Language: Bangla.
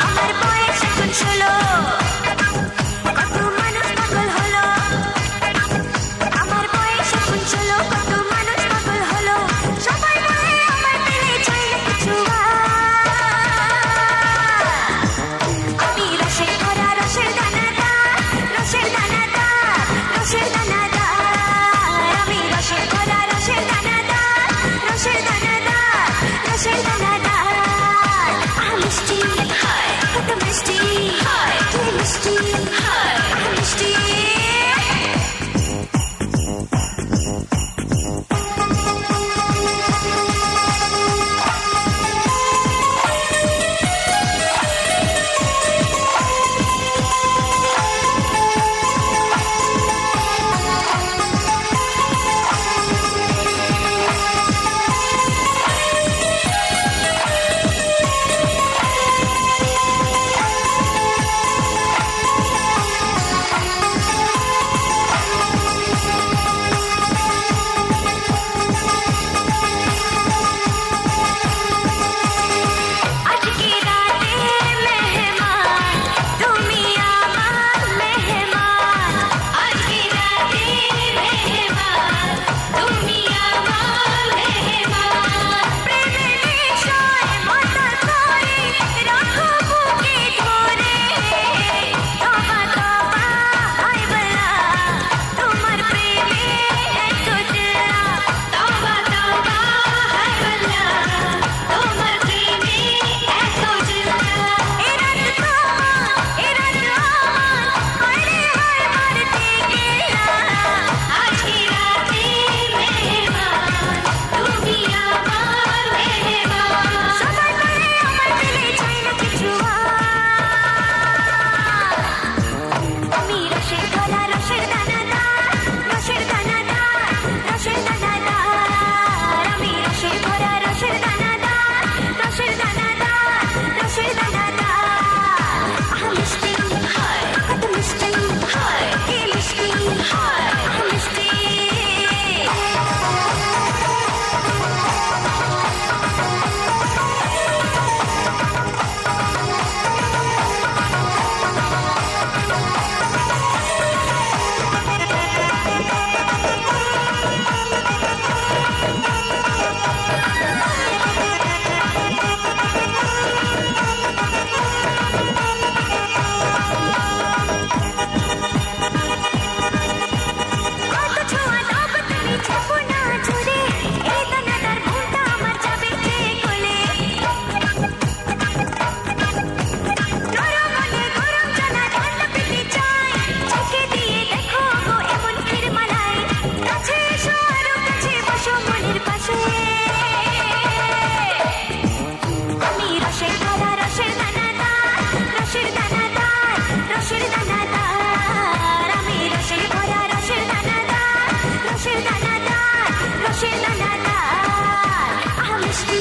আমার বয়স এখন 16, কত মানুষ পাগল হলো। আমার বয়স এখন 16, কত মানুষ পাগল হলো। সবাই বলে আমার পেলে চাই না কিছু আমি রসের ভরা রসের দানাদার, রসের দানাদার, রসের দানাদার। আমি রসের ভরা রসের দানাদার, রসের দানাদার, রসের দানাদার। মিষ্টি হায় কত মিষ্টি হায়, কি মিষ্টি হায় মিষ্টি। আজকে রাতে মেহমান, তুমি আমার মেহমান। আজকে রাতে মেহমান, তুমি আমার মেহমান। প্রেমের বিষয় মাথা করে রাখো বুকে ধরে। তবা তবা হায় বলা, তোমার প্রেমে এত জ্বালা। তবা তবা হায় বলা, তোমার প্রেমে এত জ্বালা। এ রাত তোমার, এ রাত আমার, হায় রে হায় মরতে গেলাম। আজকে রাতে মেহমান, তুমি আমার মেহমান। সবাই বলে আমার পেলে চাই না কিছু আমি রসের ভরা রসের দানাদার, রসের দানাদার, রসের দানাদার। আমি রসের ভরা রসের দানাদার, রসের দানাদার, রসের দানাদার। মিষ্টি হায় কত মিষ্টি হায়, কি মিষ্টি হায় মিষ্টি। কত ছোঁয়া দাও তুমি ছোঁবো না ছুঁড়ে, এই দানাদার মনটা আমার যাবে কে কোলে। নরম মনে গরম জানা ঠান্ডা পেতে চাই, ছেঁকে দিয়ে দেখো গো এমন ক্ষীরমালাই। কাছে এসো আরো কাছে বসো মনের পাশে। আমি রসের ভরা রসের দানাদার, রসের দানাদার, রসের দানাদার। আমি রসের ভরা রসের দানাদার, রসের দানাদার, রসের দানাদার। মিষ্টি